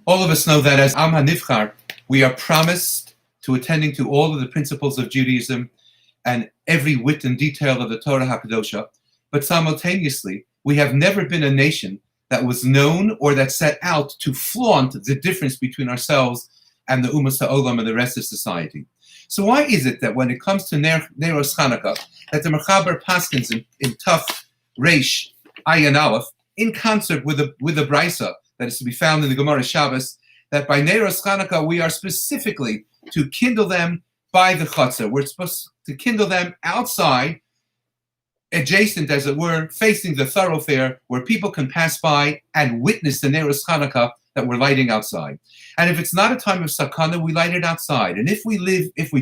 All of us know that as Am HaNivchar, we are promised to attending to all of the principles of Judaism and every whit and detail of the Torah HaKadosha, but simultaneously, we have never been a nation that was known or that set out to flaunt the difference between ourselves and the Umas HaOlam and the rest of society. So why is it that when it comes to Neiros Chanukah, that the Mechaber paskins in Tuf Reish Ayin Aleph, in concert with the Brisa that is to be found in the Gemara Shabbos, that by Neiros Chanukah we are specifically to kindle them by the Chatzah. We're supposed to kindle them outside, adjacent, as it were, facing the thoroughfare where people can pass by and witness the Neiros Chanukah that we're lighting outside. And if it's not a time of sakana, we light it outside. And if we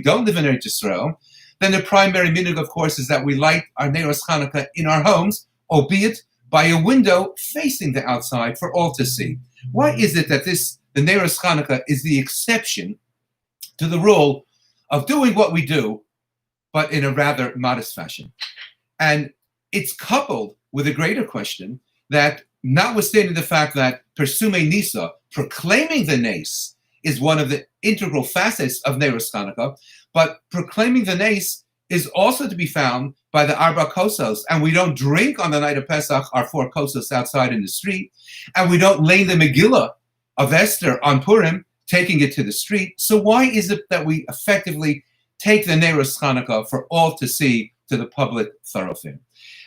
don't live in Eretz Yisrael, then the primary minhag, of course, is that we light our Neiros Chanukah in our homes, albeit by a window facing the outside for all to see. Why is it that the Neiros Chanukah is the exception to the rule of doing what we do, but in a rather modest fashion? And it's coupled with a greater question that, notwithstanding the fact that Persume Nisa, proclaiming the Nes, is one of the integral facets of Neiros Chanukah, but proclaiming the Nes is also to be found by the Arba Kosos, and we don't drink on the night of Pesach our 4 Kosos outside in the street, and we don't lay the Megillah of Esther on Purim, taking it to the street. So why is it that we effectively take the Neiros Chanukah for all to see to the public thoroughfare?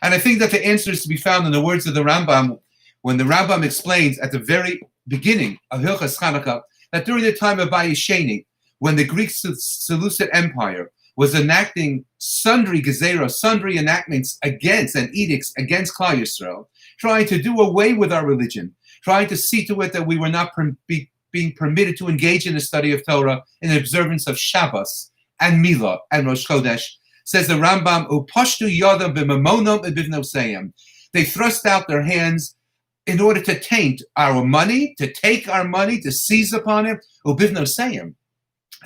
And I think that the answer is to be found in the words of the Rambam, when the Rambam explains at the very beginning of Hilchas Chanukah that during the time of VaYeishev, when the Greek Seleucid Empire was enacting sundry gezeros, sundry enactments against and edicts against Klal Yisrael, trying to do away with our religion, trying to see to it that we were not being permitted to engage in the study of Torah in the observance of Shabbos and Milah and Rosh Chodesh, says the Rambam, Upashtu yadam b'mamonom b'bivnoseim. They thrust out their hands in order to taint our money, to take our money, to seize upon it, ubivnoseim,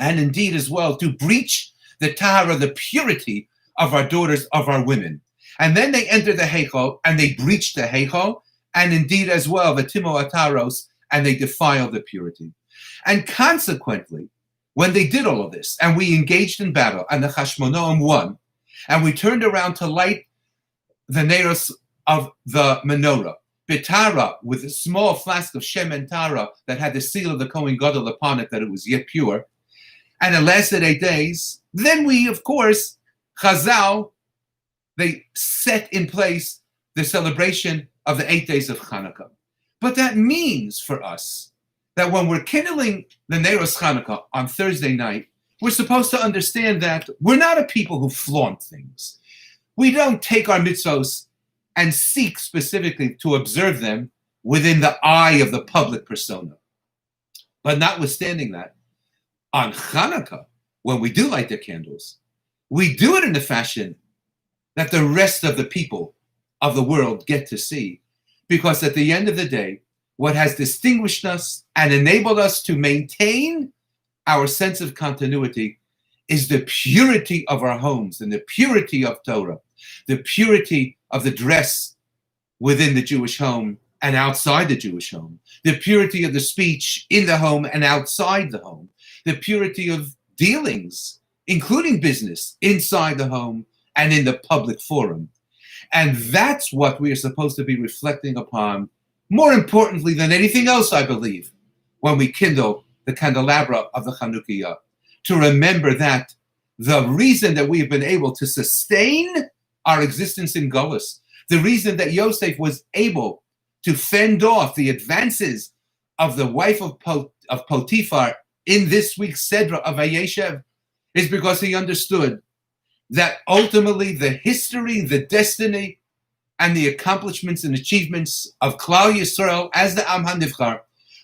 and indeed as well to breach the tahara, the purity of our daughters, of our women. And then they enter the heichal and they breach the heichal, and indeed as well the timo ataros, and they defile the purity. And consequently, when they did all of this, and we engaged in battle, and the Chashmonaim won, and we turned around to light the Neiros of the menorah, Bitara, with a small flask of Shemen Tara that had the seal of the Kohen Gadol upon it, that it was yet pure, and it lasted 8 days, then we, of course, Chazal, they set in place the celebration of the 8 days of Chanukah. But that means for us that when we're kindling the Neiros Chanukah on Thursday night, we're supposed to understand that we're not a people who flaunt things. We don't take our mitzvos and seek specifically to observe them within the eye of the public persona. But notwithstanding that, on Chanukah, when we do light the candles, we do it in a fashion that the rest of the people of the world get to see. Because at the end of the day, what has distinguished us and enabled us to maintain our sense of continuity is the purity of our homes and the purity of Torah, the purity of the dress within the Jewish home and outside the Jewish home, the purity of the speech in the home and outside the home, the purity of dealings, including business, inside the home and in the public forum. And that's what we are supposed to be reflecting upon, more importantly than anything else, I believe, when we kindle the candelabra of the Chanukiah, to remember that the reason that we have been able to sustain our existence in Gullus, the reason that Yosef was able to fend off the advances of the wife of Potiphar in this week's Sedra of VaYeishev, is because he understood that ultimately the history, the destiny, and the accomplishments and achievements of Klal Yisrael as the Am HaNivchar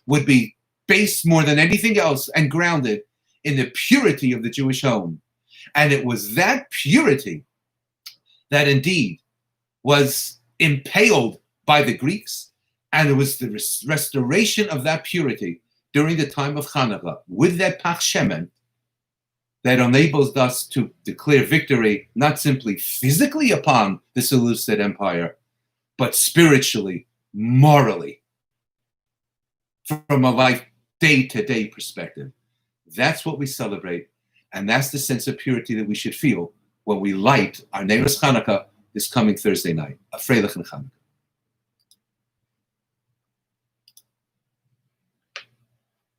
would be based more than anything else and grounded in the purity of the Jewish home. And it was that purity that indeed was impaled by the Greeks, and it was the restoration of that purity during the time of Chanukah with that Pach Shemen that enables us to declare victory not simply physically upon the Seleucid Empire, but spiritually, morally, from a life day-to-day perspective. That's what we celebrate, and that's the sense of purity that we should feel when we light our Neiros Hanukkah this coming Thursday night. A Freilichen Hanukkah.